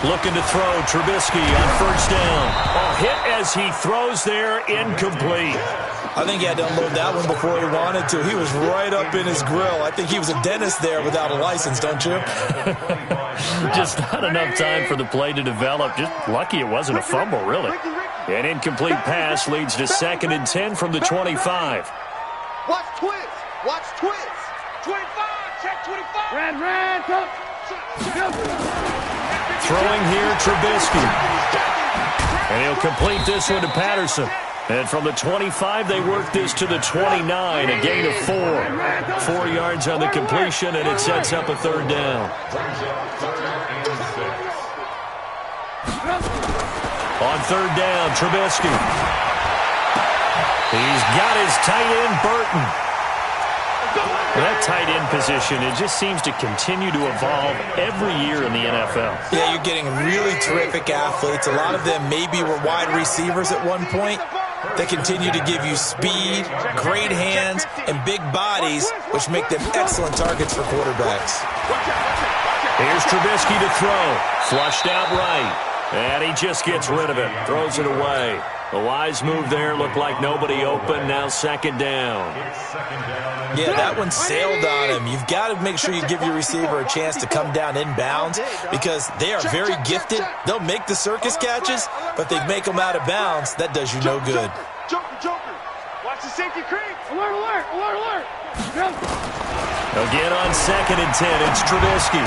Looking to throw, Trubisky on first down. Oh, hit as he throws there, incomplete. I think he had to unload that one before he wanted to. He was right up in his grill. I think he was a dentist there without a license, don't you? Just not enough time for the play to develop. Just lucky it wasn't a fumble, really. An incomplete pass leads to 2nd and 10 from the 25. Watch twist. Watch twist. 25. Check 25. Red. Throwing here, Trubisky. And he'll complete this one to Patterson. And from the 25, they work this to the 29, a gain of 4. 4 yards on the completion, and it sets up a 3rd down. On 3rd down, Trubisky. He's got his tight end, Burton. That tight end position, it just seems to continue to evolve every year in the NFL. Yeah, you're getting really terrific athletes. A lot of them maybe were wide receivers at one point. They continue to give you speed, great hands, and big bodies, which make them excellent targets for quarterbacks. Here's Trubisky to throw. Flushed out right. And he just gets rid of it. Throws it away. A wise move there. Looked like nobody open. Now 2nd down. Yeah, that one sailed on him. You've got to make sure you give your receiver a chance to come down inbounds because they are very gifted. They'll make the circus catches, but they make them out of bounds. That does you no good. Joker. Watch the safety creep. Alert. Again on 2nd and 10. It's Trubisky.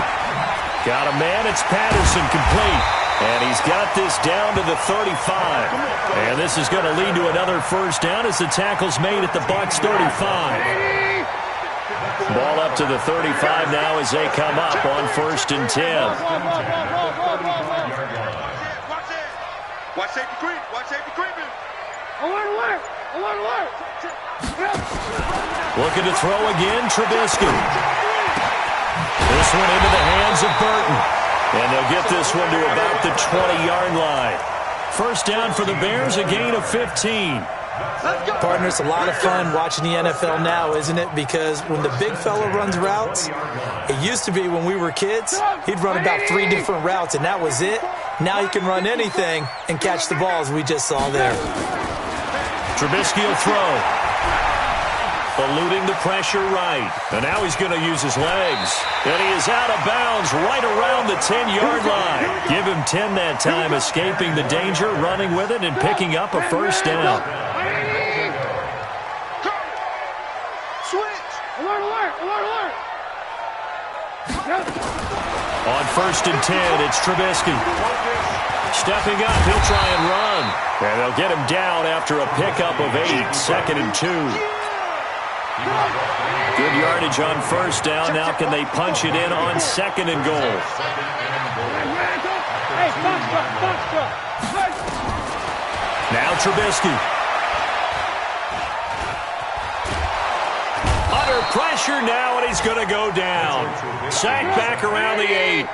Got a man. It's Patterson, complete. And he's got this down to the 35. And this is going to lead to another 1st down as the tackle's made at the Bucs 35. Ball up to the 35 now as they come up on 1st and 10. Watch safety creeping. Alert. Looking to throw again, Trubisky. This one into the hands of Burton. And they'll get this one to about the 20-yard line. 1st down for the Bears, a gain of 15. Partner, it's a lot of fun watching the NFL now, isn't it? Because when the big fella runs routes, it used to be when we were kids, he'd run about 3 different routes, and that was it. Now he can run anything and catch the balls we just saw there. Trubisky will throw. Eluding the pressure right. And now he's going to use his legs. And he is out of bounds right around the 10-yard line. Give him 10 that time, escaping the danger, running with it, and picking up a 1st down. Switch. Alert. On 1st and 10, it's Trubisky. Stepping up, he'll try and run. And they'll get him down after a pickup of 8, 2nd and 2. Good yardage on 1st down. Now can they punch it in on 2nd and goal? Now Trubisky. Under pressure now, and he's going to go down. Sacked back around the 8.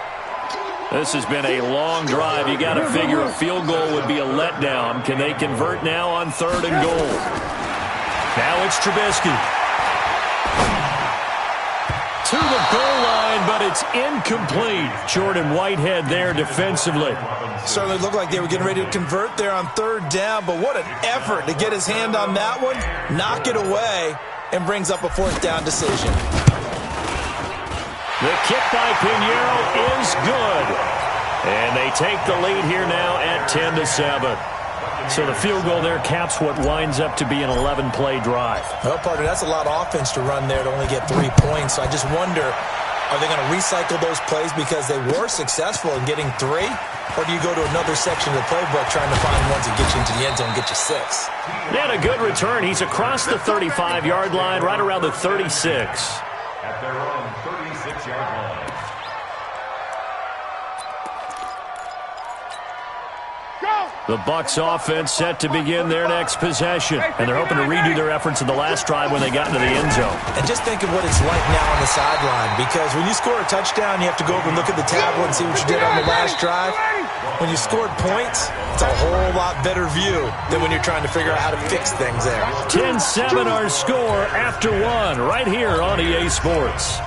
This has been a long drive. You got to figure a field goal would be a letdown. Can they convert now on 3rd and goal? Now it's Trubisky. To the goal line, but it's incomplete. Jordan Whitehead there defensively. Certainly looked like they were getting ready to convert there on 3rd down, but what an effort to get his hand on that one, knock it away, and brings up a 4th down decision. The kick by Pinheiro is good. And they take the lead here now at 10-7. So the field goal there caps what winds up to be an 11-play drive. Well, partner, that's a lot of offense to run there to only get 3 points. So I just wonder, are they going to recycle those plays because they were successful in getting 3? Or do you go to another section of the playbook trying to find ones that get you into the end zone and get you 6? And a good return. He's across the 35-yard line, right around the 36. At their own 36-yard line. The Bucs offense set to begin their next possession. And they're hoping to redo their efforts in the last drive when they got into the end zone. And just think of what it's like now on the sideline. Because when you score a touchdown, you have to go over and look at the tablet and see what you did on the last drive. When you scored points, it's a whole lot better view than when you're trying to figure out how to fix things there. 10-7 our score after 1 right here on EA Sports.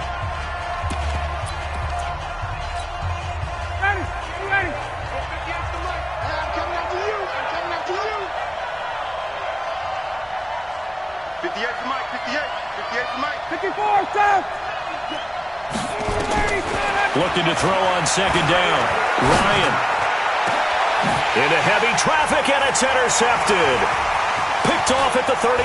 Looking to throw on second down. Ryan. Into heavy traffic, and it's intercepted. Picked off at the 39.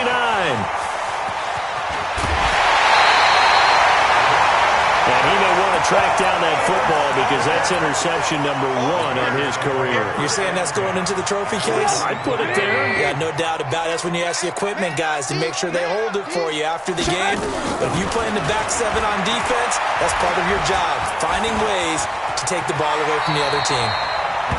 And he may want to track down that football because that's interception number 1 on his career. You're saying that's going into the trophy case? I'd put it there. Yeah, no doubt about it. That's when you ask the equipment guys to make sure they hold it for you after the game. But if you play in the back 7 on defense, that's part of your job, finding ways to take the ball away from the other team.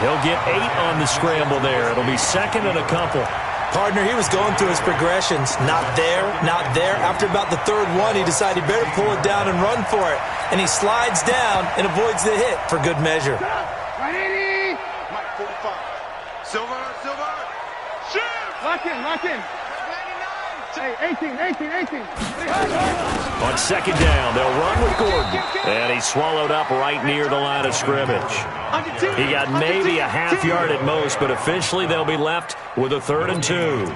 He'll get 8 on the scramble there. It'll be second and a couple. Partner, he was going through his progressions. Not there, not there. After about the third one, he decided he better pull it down and run for it. And he slides down and avoids the hit for good measure. Right, Mike 45. Silver. Shoot! Lock in. Hey, 18. On second down, they'll run with Gordon. And he's swallowed up right near the line of scrimmage. He got maybe a half yard at most, but officially they'll be left with a 3rd and 2. Makes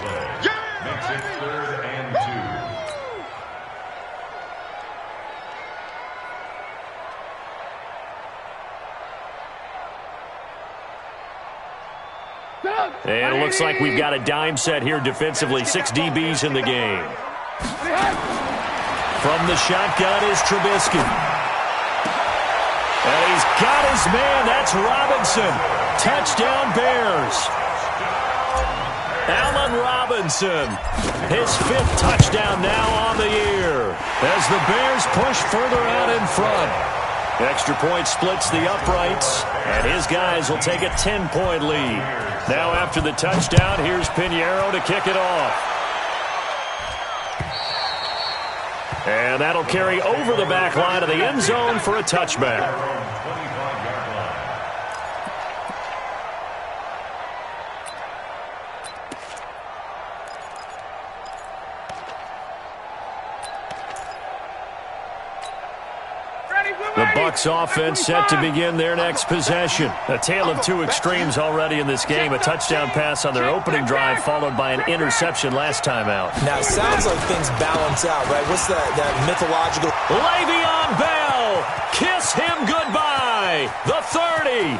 it 3rd and 2. And it looks like we've got a dime set here defensively. 6 DBs in the game. From the shotgun is Trubisky. And he's got his man. That's Robinson. Touchdown Bears. Allen Robinson. His 5th touchdown now on the year. As the Bears push further out in front. Extra point splits the uprights. And his guys will take a 10-point lead. Now after the touchdown, here's Pinheiro to kick it off. And that'll carry over the back line of the end zone for a touchback. The Bucs offense set to begin their next possession. A tale of 2 extremes already in this game. A touchdown pass on their opening drive followed by an interception last time out. Now, it sounds like things balance out, right? What's that mythological? Le'Veon Bell, kiss him goodbye. The 30,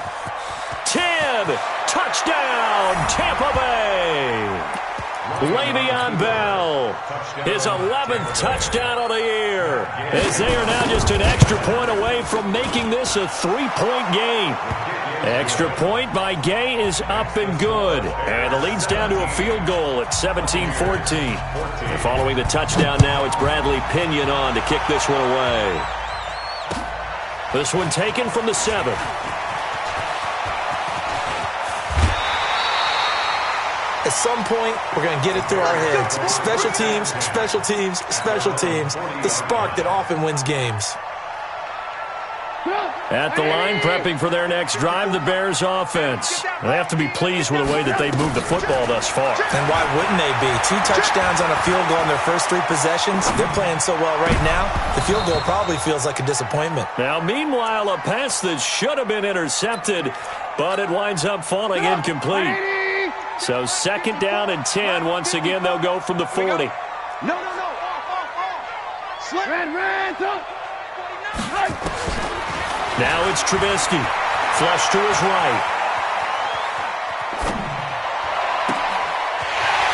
10, touchdown, Tampa Bay. Le'Veon Bell, his 11th touchdown of the year, as they are now just an extra point away from making this a 3-point game. Extra point by Gay is up and good, and the lead's down to a field goal at 17-14. Following the touchdown now, it's Bradley Pinion on to kick this one away. This one taken from the 7. At some point, we're going to get it through our heads. Special teams. The spark that often wins games. At the line, prepping for their next drive, the Bears offense. They have to be pleased with the way that they've moved the football thus far. And why wouldn't they be? 2 touchdowns on a field goal in their first 3 possessions. They're playing so well right now, the field goal probably feels like a disappointment. Now, meanwhile, a pass that should have been intercepted, but it winds up falling incomplete. So 2nd down and 10. Once again, they'll go from the 40. No. Off. Slip. Now it's Trubisky. Flush to his right.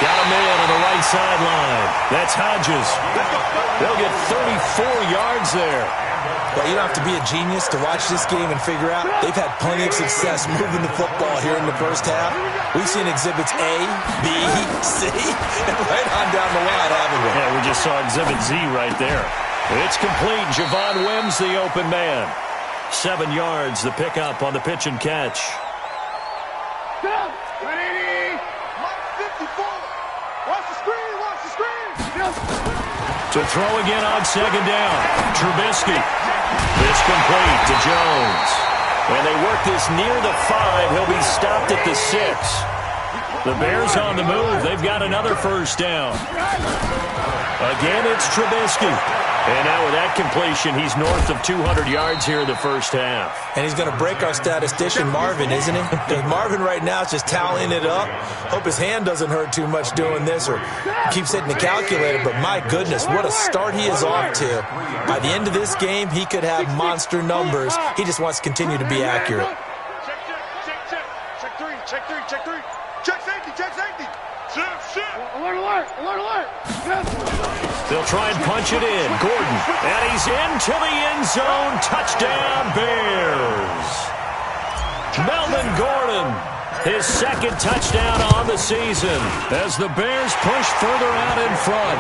Got a man on the right sideline. That's Hodges. They'll get 34 yards there. Well, you don't have to be a genius to watch this game and figure out they've had plenty of success moving the football here in the first half. We've seen exhibits A, B, C, and right on down the line, haven't we? Yeah, we just saw exhibit Z right there. It's complete. Javon Wims, the open man. 7 yards, the pickup on the pitch and catch. Ready? Mike 54. Watch the screen. To throw again on 2nd down. Trubisky. This complete to Jones. And they work this near the 5. He'll be stopped at the 6. The Bears on the move. They've got another first down. Again, it's Trubisky. And now with that completion, he's north of 200 yards here in the first half. And he's going to break our statistician, Marvin, isn't he? Because Marvin right now is just tallying it up. Hope his hand doesn't hurt too much doing this or keeps hitting the calculator. But my goodness, what a start he is off to. By the end of this game, he could have monster numbers. He just wants to continue to be accurate. Check three. Check safety. Shit. Alert. They'll try and punch it in. Gordon. And he's into the end zone. Touchdown, Bears. Melvin Gordon. His second touchdown on the season as the Bears push further out in front.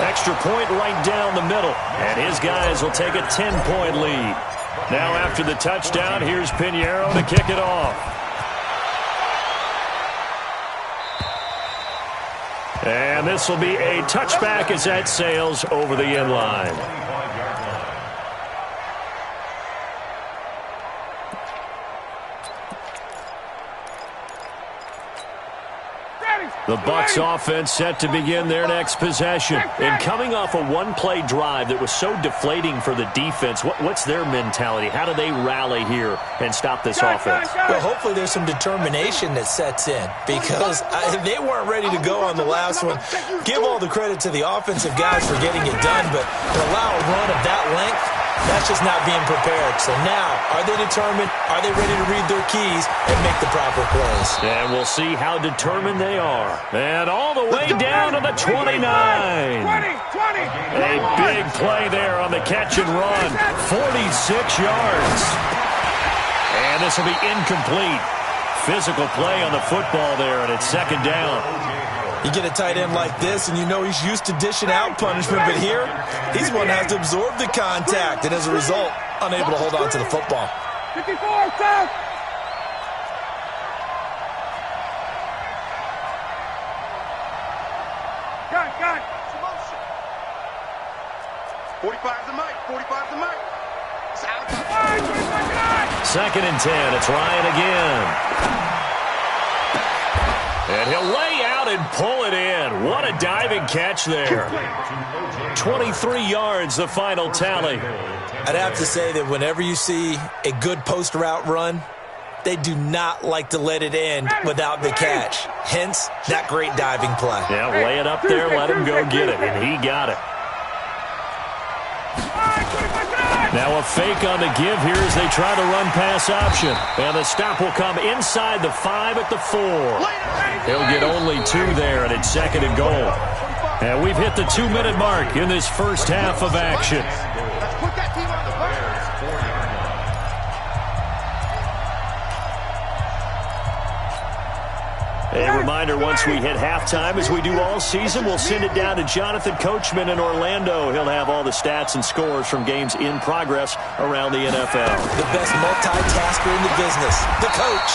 Extra point right down the middle. And his guys will take a 10-point lead. Now after the touchdown, here's Pinheiro to kick it off. And this will be a touchback as that sails over the end line. The Bucs offense set to begin their next possession. And coming off a one-play drive that was so deflating for the defense, what's their mentality? How do they rally here and stop this offense? Well, hopefully there's some determination that sets in because they weren't ready to go on the last one. Give all the credit to the offensive guys for getting it done, but to allow a run of that length, that's just not being prepared. So now, are they determined? Are they ready to read their keys and make the proper plays? And we'll see how determined they are. And all the way down to the 29. 20. A big play there on the catch and run. 46 yards. And this will be incomplete. Physical play on the football there, and it's second down. You get a tight end like this, and you know he's used to dishing out punishment, but here, he's one that has to absorb the contact, and as a result, unable to hold on to the football. 54, stop! Gun. 45's the mic. It's out. Second and 10. It's Ryan again. And he'll lay out and pull it in. What a diving catch there. 23 yards, the final tally. I'd have to say that whenever you see a good post route run, they do not like to let it end without the catch. Hence, that great diving play. Yeah, lay it up there, let him go get it, and he got it. Now a fake on the give here as they try the run-pass option. And the stop will come inside the 5 at the 4. He'll get only 2 there, and it's second and goal. And we've hit the 2-minute mark in this first half of action. A reminder, once we hit halftime, as we do all season, we'll send it down to Jonathan Coachman in Orlando. He'll have all the stats and scores from games in progress around the NFL. The best multitasker in the business, the coach.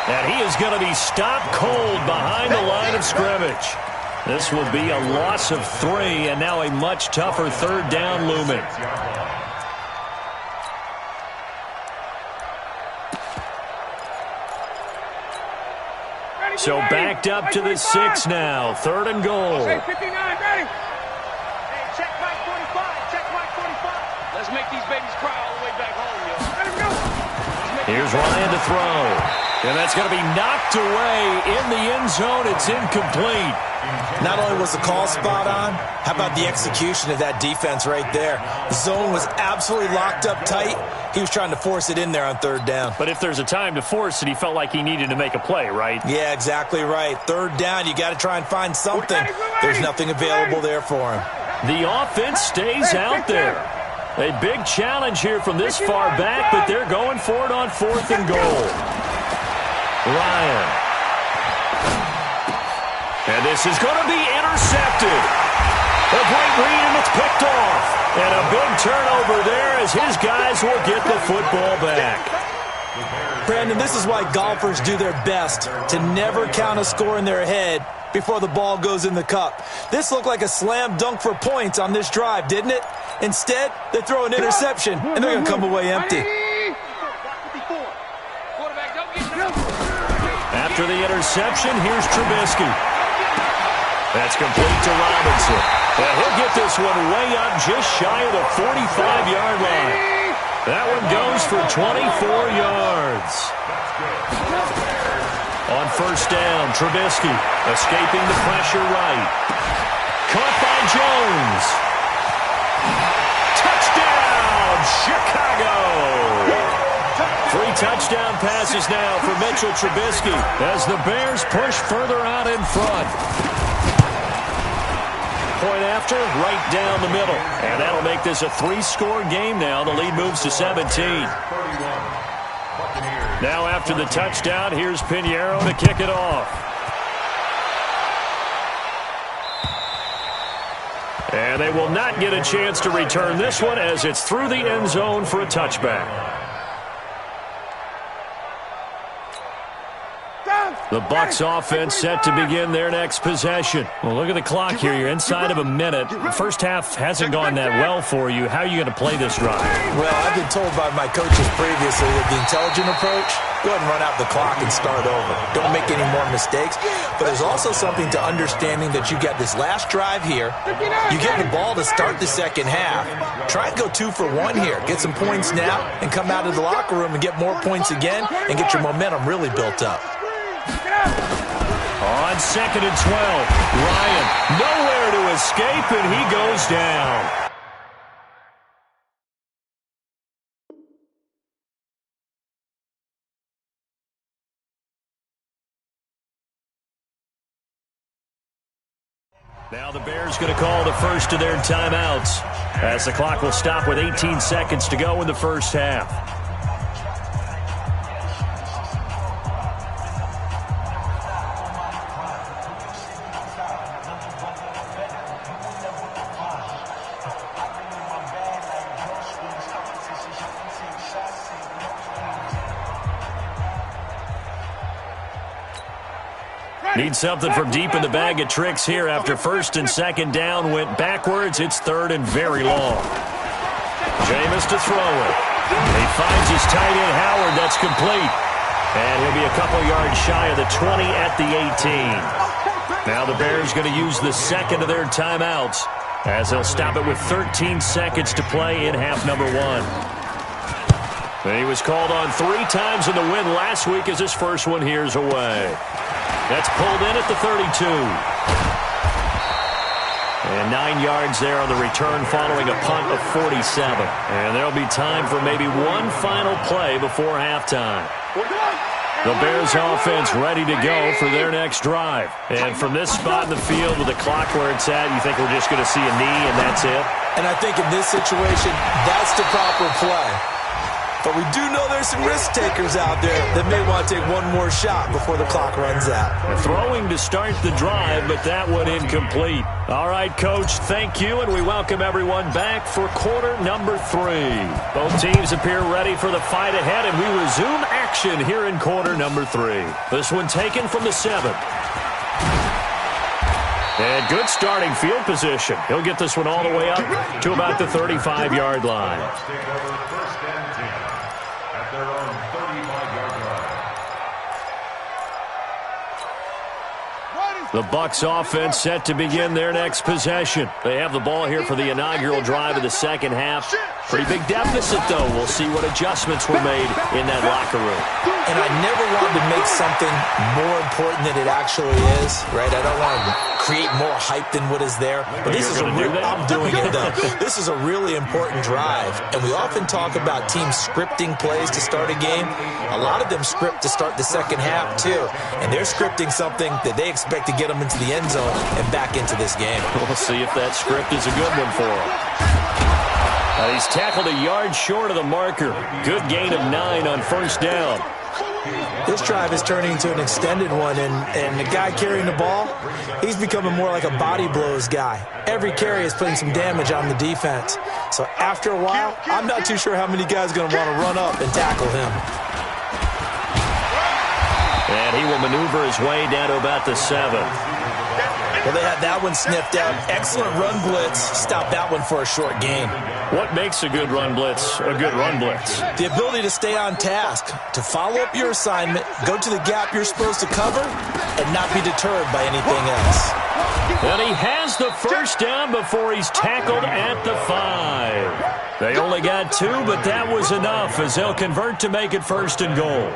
And he is going to be stopped cold behind the line of scrimmage. This will be a loss of 3, and now a much tougher third down looming. So backed up to the 6 now. Third and goal. 59, ready. Hey, check Mike 45. Let's make these babies cry all the way back home, yo. Let him go. Here's Ryan to throw. And that's going to be knocked away in the end zone. It's incomplete. Not only was the call spot on, how about the execution of that defense right there? The zone was absolutely locked up tight. He was trying to force it in there on third down. But if there's a time to force it, he felt like he needed to make a play, right? Yeah, exactly right. Third down, you got to try and find something. There's nothing available there for him. The offense stays out there. A big challenge here from this far back, but they're going for it on 4th and goal. Ryan. And this is going to be intercepted. A great read, and it's picked off. And a big turnover there as his guys will get the football back. Brandon, this is why golfers do their best to never count a score in their head before the ball goes in the cup. This looked like a slam dunk for points on this drive, didn't it? Instead, they throw an interception, and they're going to come away empty. After the interception, here's Trubisky. That's complete to Robinson. And he'll get this one way up just shy of the 45-yard line. That one goes for 24 yards. On first down, Trubisky escaping the pressure right. Caught by Jones. Touchdown, Chicago! 3 touchdown passes now for Mitchell Trubisky as the Bears push further out in front. Point after, right down the middle. And that'll make this a 3-score game now. The lead moves to 17. Now after the touchdown, here's Pinheiro to kick it off. And they will not get a chance to return this one as it's through the end zone for a touchback. The Bucs offense set to begin their next possession. Well, look at the clock here. You're inside of a minute. The first half hasn't gone that well for you. How are you going to play this drive? Well, I've been told by my coaches previously that the intelligent approach, go ahead and run out the clock and start over. Don't make any more mistakes. But there's also something to understanding that you got this last drive here. You get the ball to start the second half. Try and go 2 for 1 here. Get some points now and come out of the locker room and get more points again and get your momentum really built up. On 2nd and 12, Ryan nowhere to escape, and he goes down. Now the Bears going to call the first of their timeouts as the clock will stop with 18 seconds to go in the first half. Need something from deep in the bag of tricks here after first and second down went backwards. It's third and very long. Jameis to throw it. He finds his tight end Howard. That's complete. And he'll be a couple yards shy of the 20 at the 18. Now the Bears going to use the second of their timeouts as they'll stop it with 13 seconds to play in half number 1. And he was called on 3 times in the win last week as his first one here's away. That's pulled in at the 32. And 9 yards there on the return following a punt of 47. And there'll be time for maybe one final play before halftime. The Bears offense ready to go for their next drive. And from this spot in the field with the clock where it's at, you think we're just going to see a knee and that's it? And I think in this situation, that's the proper play. But we do know there's some risk takers out there that may want to take one more shot before the clock runs out. Throwing to start the drive, but that one incomplete. All right, Coach, thank you, and we welcome everyone back for quarter number 3. Both teams appear ready for the fight ahead, and we resume action here in quarter number 3. This one taken from the 7th. And good starting field position. He'll get this one all the way up to about the 35-yard line. The Bucs offense set to begin their next possession. They have the ball here for the inaugural drive of the second half. Pretty big deficit, though. We'll see what adjustments were made in that locker room. And I never wanted to make something more important than it actually is, right? I don't want to create more hype than what is there. But this is a real, I'm doing it, though. This is a really important drive. And we often talk about teams scripting plays to start a game. A lot of them script to start the second half, too. And they're scripting something that they expect to get them into the end zone and back into this game. We'll see if that script is a good one for him. He's tackled a yard short of the marker. Good gain of 9 on first down. This drive is turning into an extended one, and the guy carrying the ball, he's becoming more like a body blows guy. Every carry is putting some damage on the defense. So after a while, I'm not too sure how many guys are going to want to run up and tackle him. And he will maneuver his way down to about the 7. Well, they had that one sniffed out. Excellent run blitz. Stop that one for a short gain. What makes a good run blitz a good run blitz? The ability to stay on task, to follow up your assignment, go to the gap you're supposed to cover, and not be deterred by anything else. And he has the first down before he's tackled at the 5. They only got 2, but that was enough as they'll convert to make it first and goal.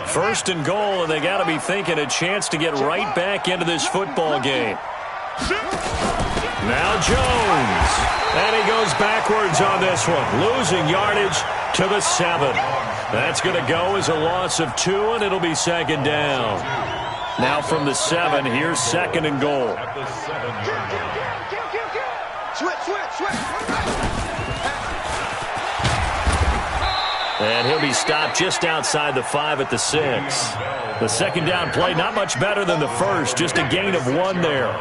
First and goal, and they got to be thinking a chance to get right back into this football game. Now Jones. And he goes backwards on this one, losing yardage to the 7. That's going to go as a loss of 2, and it'll be second down. Now from the 7, here's second and goal. And he'll be stopped just outside the 5 at the 6. The second down play, not much better than the first, just a gain of 1 there.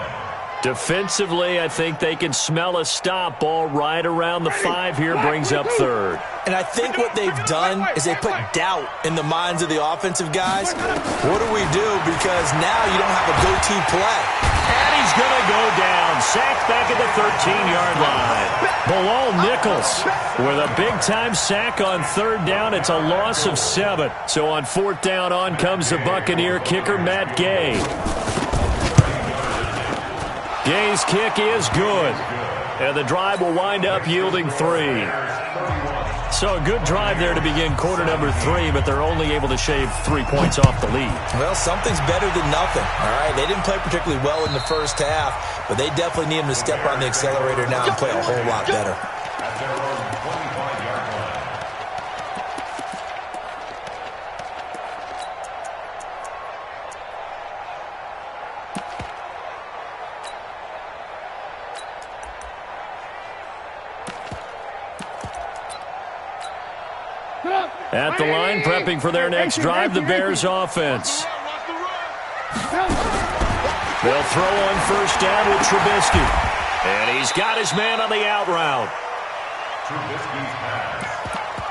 Defensively, I think they can smell a stop. Ball right around the 5 here, brings up third. And I think what they've done is they put doubt in the minds of the offensive guys. What do we do? Because now you don't have a go-to play. And he's going to go down. Sacked back at the 13-yard line. Bilal Nichols with a big-time sack on third down. It's a loss of 7. So on fourth down, on comes the Buccaneer kicker, Matt Gay. Gay's kick is good. And the drive will wind up yielding 3. So a good drive there to begin quarter number 3, but they're only able to shave 3 points off the lead. Well, something's better than nothing, all right? They didn't play particularly well in the first half, but they definitely need them to step on the accelerator now and play a whole lot better. At the line, prepping for their next drive, the Bears offense. They'll throw on first down with Trubisky. And he's got his man on the out route. Trubisky's pass.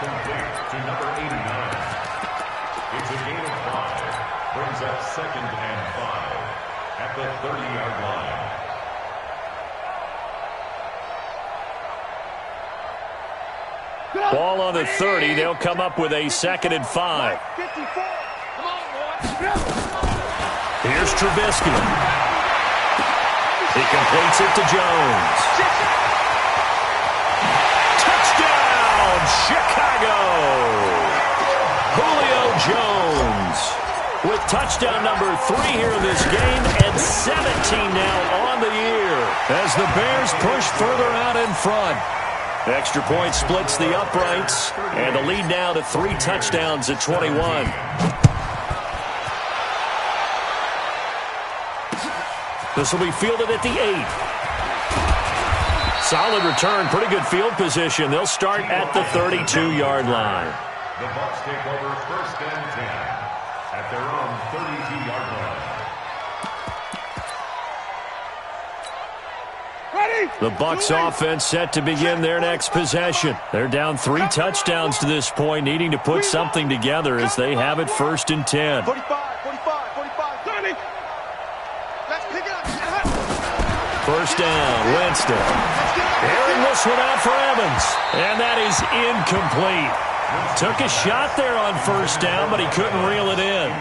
Complete to number 89. It's a gain of 5. Brings up second and 5 at the 30-yard line. Ball on the 30. They'll come up with a second and 5. Here's Trubisky. He completes it to Jones. Touchdown, Chicago! Julio Jones with touchdown number 3 here in this game and 17 now on the year as the Bears push further out in front. Extra point splits the uprights, and the lead now to 3 touchdowns at 21. This will be fielded at the 8. Solid return, pretty good field position. They'll start at the 32-yard line. The Bucs take over first and 10 at their own 32-yard line. The Bucs offense set to begin their next possession. They're down 3 touchdowns to this point, needing to put something together as they have it first and 10. 45, 30. Let's pick it up. First down, Winston. Airing this one out for Evans. And that is incomplete. Took a shot there on first down, but he couldn't reel it in.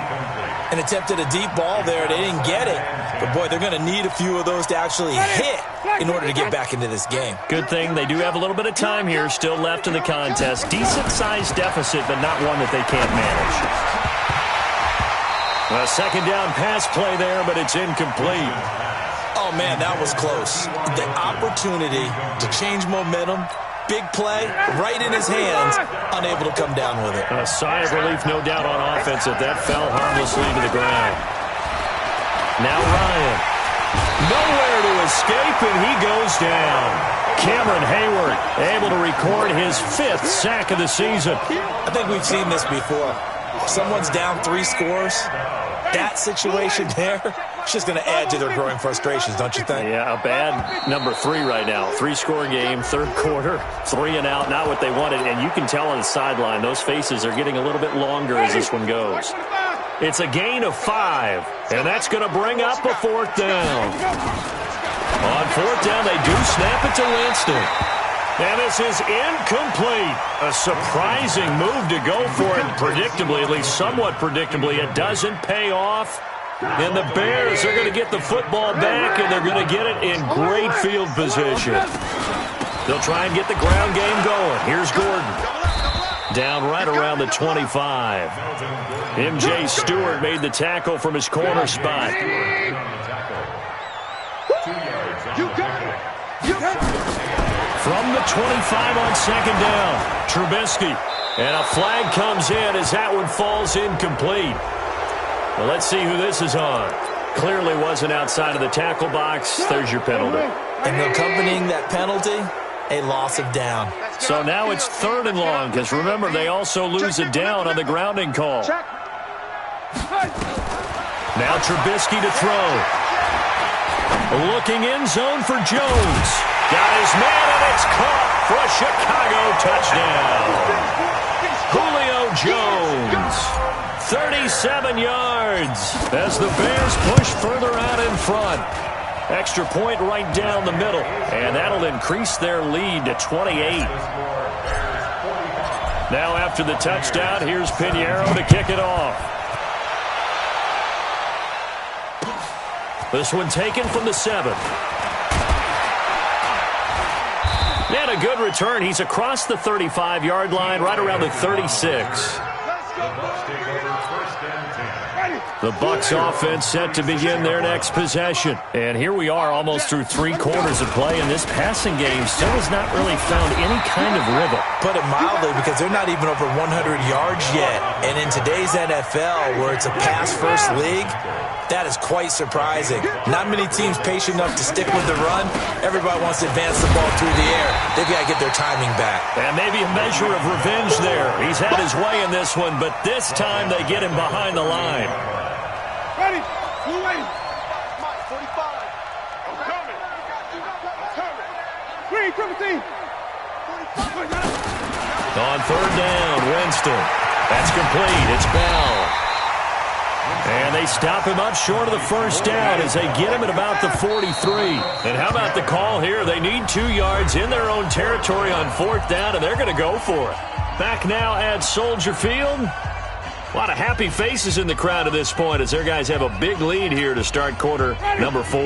And attempted a deep ball there. They didn't get it. But, boy, they're going to need a few of those to actually hit in order to get back into this game. Good thing they do have a little bit of time here still left in the contest. Decent-sized deficit, but not one that they can't manage. A second down pass play there, but it's incomplete. Oh, man, that was close. The opportunity to change momentum, big play, right in his hands, unable to come down with it. A sigh of relief, no doubt, on offense that fell harmlessly to the ground. Now Ryan. Nowhere to escape, and he goes down. Cameron Hayward able to record his 5th sack of the season. I think we've seen this before. Someone's down 3 scores. That situation there, it's just going to add to their growing frustrations, don't you think? Yeah, a bad number 3 right now. 3-score game, third quarter, 3 and out, not what they wanted. And you can tell on the sideline, those faces are getting a little bit longer as this one goes. It's a gain of 5, and that's going to bring up a 4th down. On 4th down, they do snap it to Winston. And this is incomplete. A surprising move to go for it. Predictably, at least somewhat predictably, it doesn't pay off. And the Bears are going to get the football back, and they're going to get it in great field position. They'll try and get the ground game going. Here's Gordon. Down right around the 25. M.J. Stewart made the tackle from his corner spot. From the 25 on 2nd down, Trubisky. And a flag comes in as that one falls incomplete. Well, let's see who this is on. Clearly wasn't outside of the tackle box. There's your penalty. And accompanying that penalty, a loss of down. So now it's 3rd and long, because remember, they also lose a down on the grounding call. Now Trubisky to throw. Looking in zone for Jones. Got his man, and it's caught for a Chicago touchdown. Julio Jones, 37 yards as the Bears push further out in front. Extra point right down the middle, and that'll increase their lead to 28. Now after the touchdown, here's Pinheiro to kick it off. This one taken from the 7. And a good return. He's across the 35-yard line, right around the 36. The Bucs offense set to begin their next possession. And here we are almost through 3 quarters of play, and this passing game still has not really found any kind of rhythm. Put it mildly, because they're not even over 100 yards yet. And in today's NFL, where it's a pass-first league, that is quite surprising. Not many teams patient enough to stick with the run. Everybody wants to advance the ball through the air. They've got to get their timing back. And maybe a measure of revenge there. He's had his way in this one, but this time they get him behind the line. Ready? Blue ready. 45. I'm coming. I'm coming. Green, triple team. 45. On 3rd down, Winston. That's complete. It's Bell. And they stop him up short of the 1st down as they get him at about the 43. And how about the call here? They need 2 yards in their own territory on 4th down, and they're going to go for it. Back now at Soldier Field. A lot of happy faces in the crowd at this point as their guys have a big lead here to start quarter number 4.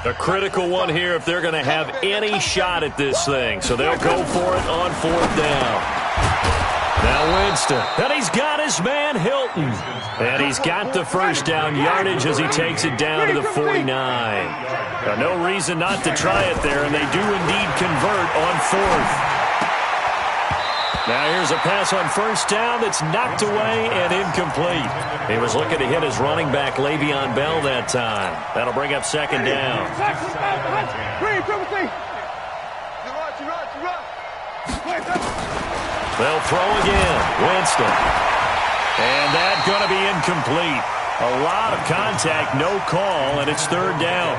A critical one here if they're going to have any shot at this thing. So they'll go for it on 4th down. Now Winston. And he's got his man Hilton. And he's got the 1st down yardage as he takes it down to the 49. Now, no reason not to try it there, and they do indeed convert on 4th. Now here's a pass on 1st down that's knocked away and incomplete. He was looking to hit his running back, Le'Veon Bell, that time. That'll bring up 2nd down. They'll throw again. Winston. And that's going to be incomplete. A lot of contact, no call, and it's 3rd down.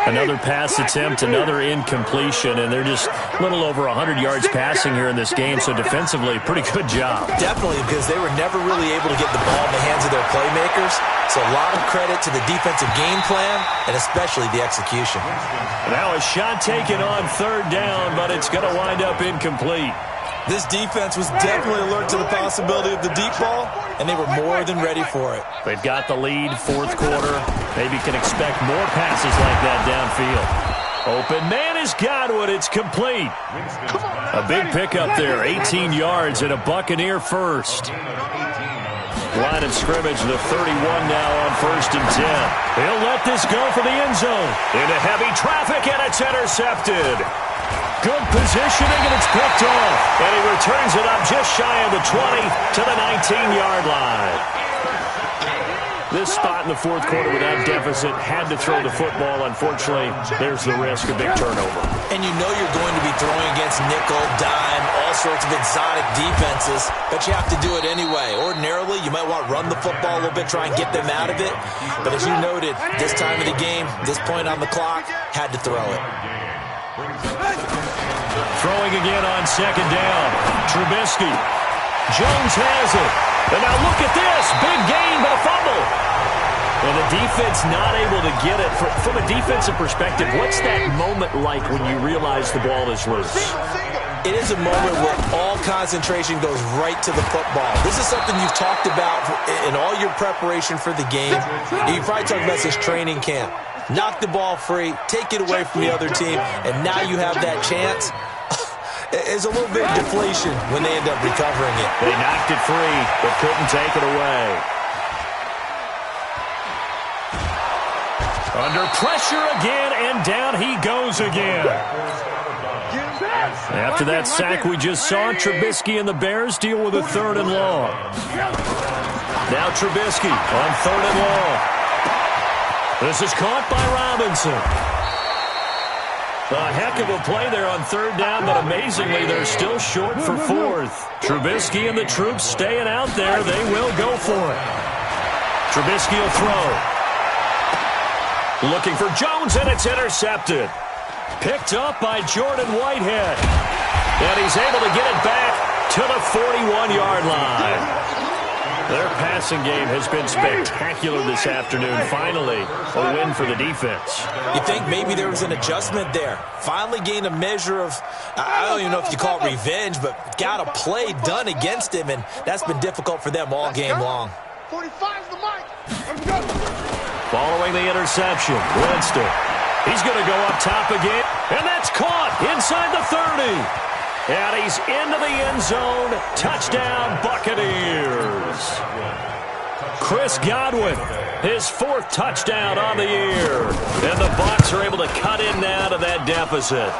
Another pass attempt, another incompletion, and they're just a little over 100 yards passing here in this game, so defensively, pretty good job. Definitely, because they were never really able to get the ball in the hands of their playmakers, so a lot of credit to the defensive game plan, and especially the execution. Now a shot taken on 3rd down, but it's going to wind up incomplete. This defense was definitely alert to the possibility of the deep ball, and they were more than ready for it. They've got the lead, 4th quarter. Maybe can expect more passes like that downfield. Open man is Godwin. It's complete. A big pickup there, 18 yards and a Buccaneer 1st. Line of scrimmage, the 31 now on 1st and 10. He'll let this go for the end zone. Into heavy traffic, and it's intercepted. Good positioning, and it's picked off. And he returns it up just shy of the 20 to the 19-yard line. This spot in the 4th quarter without deficit, had to throw the football. Unfortunately, there's the risk of big turnover. And you know you're going to be throwing against nickel, dime, all sorts of exotic defenses, but you have to do it anyway. Ordinarily, you might want to run the football a little bit, try and get them out of it. But as you noted, this time of the game, this point on the clock, had to throw it. Throwing again on 2nd down. Trubisky. Jones has it. And now look at this. Big gain, but a fumble. And the defense not able to get it. From a defensive perspective, what's that moment like when you realize the ball is loose? It is a moment where all concentration goes right to the football. This is something you've talked about in all your preparation for the game. You probably talked about this training camp. Knock the ball free, take it away from the other team, and now you have that chance. There's a little bit of deflation when they end up recovering it. They knocked it free, but couldn't take it away. Under pressure again, and down he goes again. After that sack we just saw, Trubisky and the Bears deal with a 3rd and long. Now Trubisky on 3rd and long. This is caught by Robinson. A heck of a play there on 3rd down, but amazingly they're still short for 4th. Trubisky and the troops staying out there. They will go for it. Trubisky will throw. Looking for Jones, and it's intercepted. Picked up by Jordan Whitehead. And he's able to get it back to the 41-yard line. Their passing game has been spectacular this afternoon. Finally, a win for the defense. You think maybe there was an adjustment there. Finally gained a measure of, I don't even know if you call it revenge, but got a play done against him, and that's been difficult for them all game long. 45's the mic. Let's go. Following the interception, Winston. He's going to go up top again, and that's caught inside the 30. And he's into the end zone. Touchdown, Buccaneers. Chris Godwin, his 4th touchdown on the year. And the Bucs are able to cut in now to that deficit.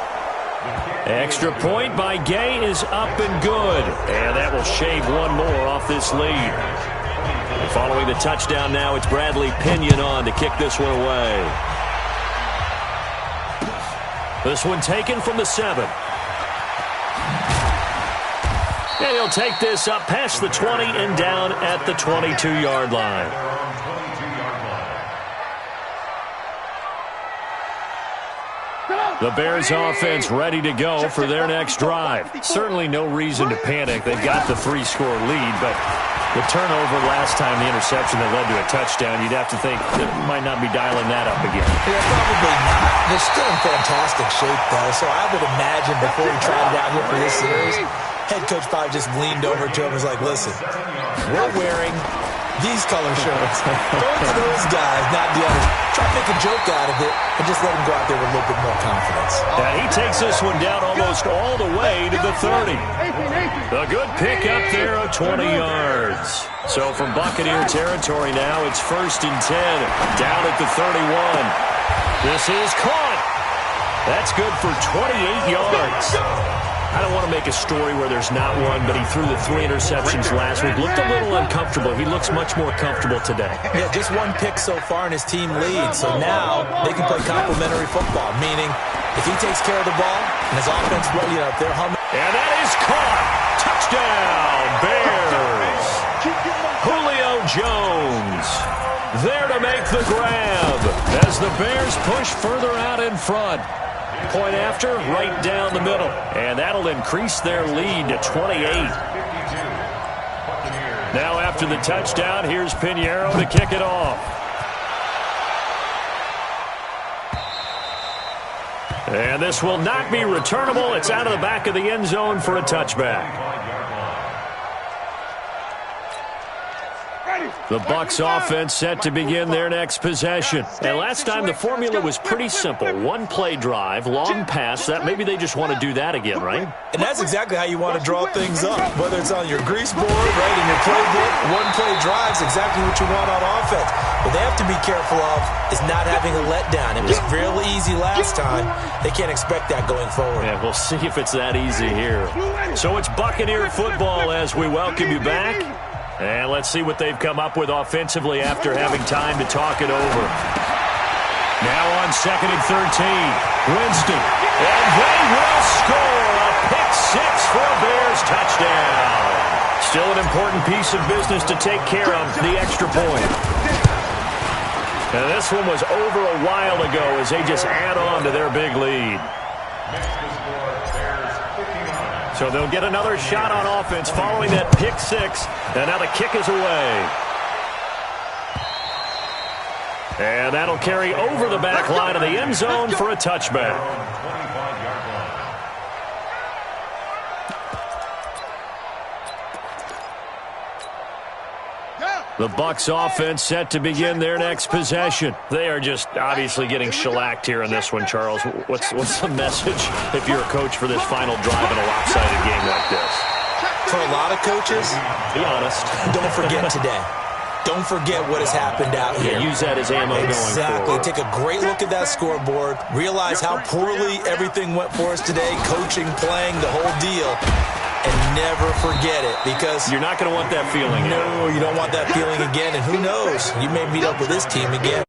Extra point by Gay is up and good. And that will shave one more off this lead. Following the touchdown now, it's Bradley Pinion on to kick this one away. This one taken from the 7. And he'll take this up past the 20 and down at the 22-yard line. The Bears offense ready to go for their next drive. Certainly no reason to panic. They've got the 3-score lead, but the turnover last time, the interception that led to a touchdown, you'd have to think they might not be dialing that up again. Yeah, probably not. They're still in fantastic shape, though, so I would imagine before we tried it out here for this series, head coach probably just leaned over to him and was like, listen, we're wearing these color shirts. Throw it to those guys, not the others. Try to make a joke out of it and just let them go out there with a little bit more confidence. And he takes this one down almost all the way to the 30. A good pick up there of 20 yards. So from Buccaneer territory now, it's 1st and 10, down at the 31. This is caught. That's good for 28 yards. I don't want to make a story where there's not one, but he threw the 3 interceptions last week. Looked a little uncomfortable. He looks much more comfortable today. Yeah, just one pick so far and his team leads. So now they can play complementary football, meaning if he takes care of the ball and his offense, if they're humming. And that is caught. Touchdown, Bears. Julio Jones there to make the grab as the Bears push further out in front. Point after, right down the middle. And that'll increase their lead to 28. Now after the touchdown, here's Pinheiro to kick it off. And this will not be returnable. It's out of the back of the end zone for a touchback. The Bucs offense set to begin their next possession. And last time the formula was pretty simple. One-play drive, long pass. That maybe they just want to do that again, right? And that's exactly how you want to draw things up. Whether it's on your grease board, right, in your playbook, one-play drive's exactly what you want on offense. What they have to be careful of is not having a letdown. It was real easy last time. They can't expect that going forward. Yeah, we'll see if it's that easy here. So it's Buccaneer football as we welcome you back. And let's see what they've come up with offensively after having time to talk it over. Now on 2nd and 13, Winston. And they will score a pick-6 for a Bears touchdown. Still an important piece of business to take care of, the extra point. And this one was over a while ago as they just add on to their big lead. So So they'll get another shot on offense following that pick six. And now the kick is away. And that'll carry over the back line of the end zone for a touchback. The Bucs offense set to begin their next possession. They are just obviously getting shellacked here in this one, Charles. What's the message if you're a coach for this final drive in a lopsided game like this? For a lot of coaches, be honest, don't forget today. Don't forget what has happened out here. Yeah, use that as ammo going forward. Exactly. Take a great look at that scoreboard. Realize how poorly everything went for us today. Coaching, playing, the whole deal. And never forget it, because you're not going to want that feeling. No, you don't want that feeling again. And who knows? You may meet up with this team again.